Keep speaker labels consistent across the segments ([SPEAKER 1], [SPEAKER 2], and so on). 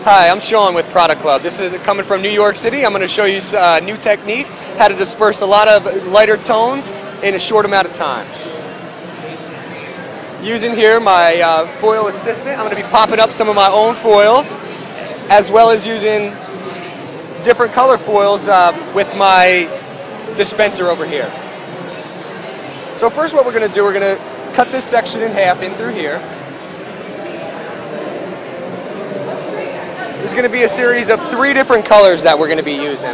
[SPEAKER 1] Hi, I'm Shawn with Product Club. This is coming from New York City. I'm going to show you a new technique, how to disperse a lot of lighter tones in a short amount of time. Using here my foil assistant, I'm going to be popping up some of my own foils, as well as using different color foils with my dispenser over here. So first what we're going to do, we're going to cut this section in half in through here. There's going to be a series of 3 different colors that we're going to be using.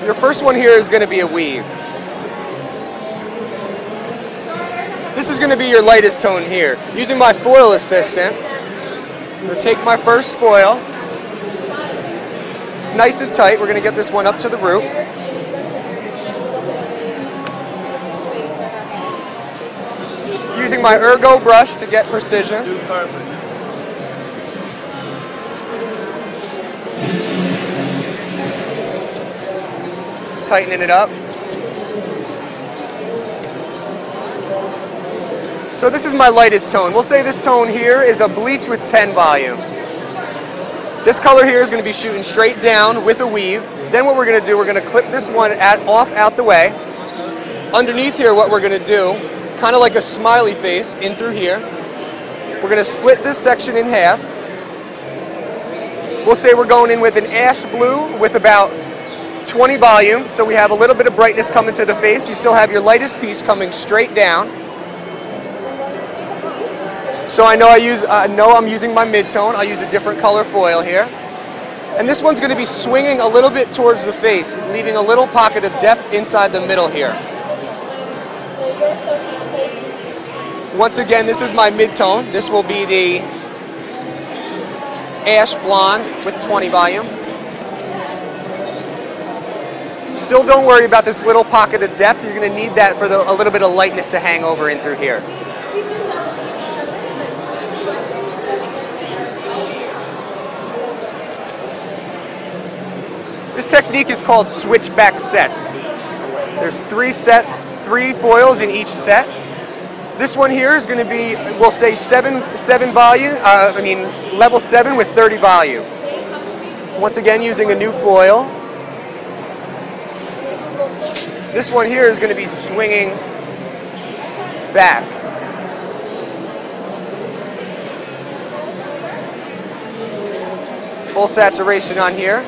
[SPEAKER 1] Your first one here is going to be a weave. This is going to be your lightest tone here. Using my foil assistant, I'm going to take my first foil, nice and tight. We're going to get this one up to the root. Using my ergo brush to get precision. Tightening it up. So this is my lightest tone. We'll say this tone here is a bleach with 10 volume. This color here is going to be shooting straight down with a weave. Then what we're going to do, we're going to clip this one out the way. Underneath here, what we're going to do, kind of like a smiley face in through here. We're going to split this section in half. We'll say we're going in with an ash blue with about 20 volume, so we have a little bit of brightness coming to the face. You still have your lightest piece coming straight down. So I know I'm using my mid-tone. I'll use a different color foil here. And this one's going to be swinging a little bit towards the face, leaving a little pocket of depth inside the middle here. Once again, this is my mid-tone. This will be the ash blonde with 20 volume. Still don't worry about this little pocket of depth. You're going to need that for a little bit of lightness to hang over in through here. This technique is called switchback sets. There's 3 foils in each set. This one here is going to be, we'll say level 7 with 30 volume. Once again, using a new foil. This one here is going to be swinging back. Full saturation on here.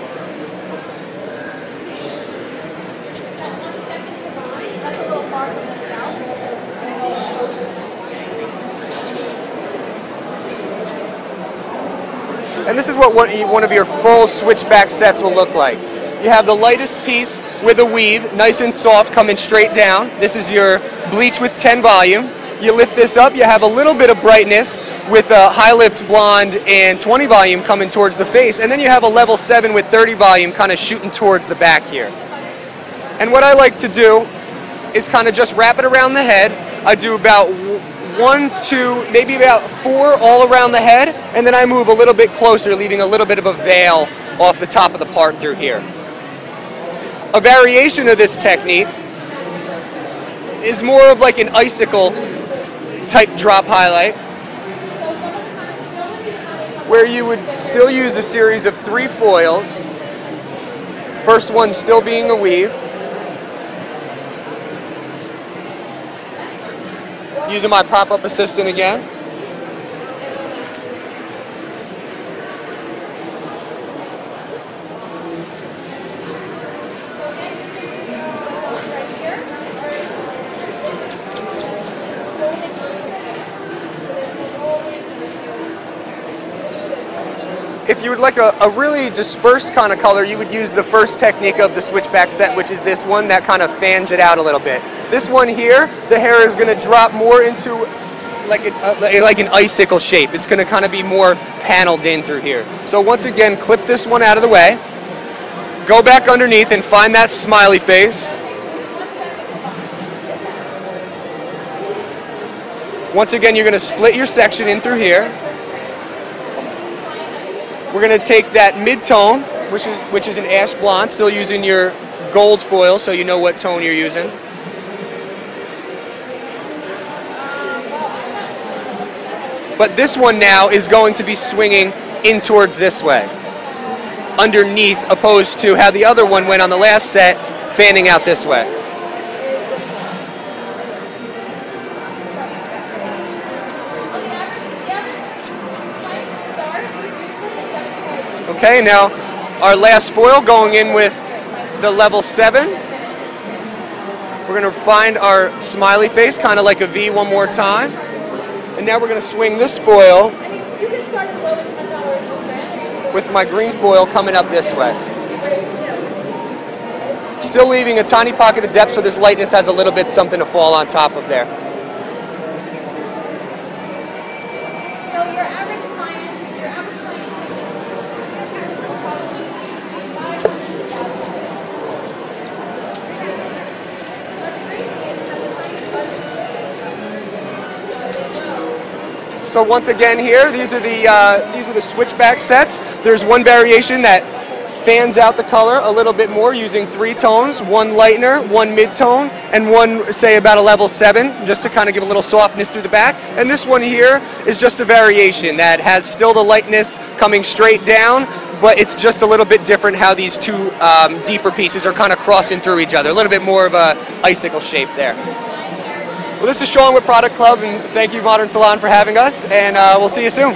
[SPEAKER 1] And this is what one of your full switchback sets will look like. You have the lightest piece with a weave, nice and soft, coming straight down. This is your bleach with 10 volume. You lift this up, you have a little bit of brightness with a high lift blonde and 20 volume coming towards the face. And then you have a level 7 with 30 volume kind of shooting towards the back here. And what I like to do is kind of just wrap it around the head. I do about 1, 2, maybe about 4 all around the head, and then I move a little bit closer, leaving a little bit of a veil off the top of the part through here. A variation of this technique is more of like an icicle type drop highlight, where you would still use a series of 3 foils, first one still being a weave. Using my pop-up assistant again. If you would like a really dispersed kind of color, you would use the first technique of the switchback set, which is this one that kind of fans it out a little bit. This one here, the hair is going to drop more into like an icicle shape. It's going to kind of be more paneled in through here. So once again, clip this one out of the way. Go back underneath and find that smiley face. Once again, you're going to split your section in through here. We're going to take that mid-tone, which is an ash blonde, still using your gold foil so you know what tone you're using. but this one now is going to be swinging in towards this way, underneath, opposed to how the other one went on the last set, fanning out this way. Okay, now our last foil going in with the level 7. We're going to find our smiley face, kind of like a V one more time. And now we're going to swing this foil with my green foil coming up this way. Still leaving a tiny pocket of depth so this lightness has a little bit something to fall on top of there. So once again here, these are the switchback sets. There's one variation that fans out the color a little bit more using 3 tones, one lightener, one mid-tone, and one, say, about a level 7, just to kind of give a little softness through the back. And this one here is just a variation that has still the lightness coming straight down, but it's just a little bit different how these two deeper pieces are kind of crossing through each other. A little bit more of a icicle shape there. Well, this is Shawn with Product Club, and thank you, Modern Salon, for having us, and we'll see you soon.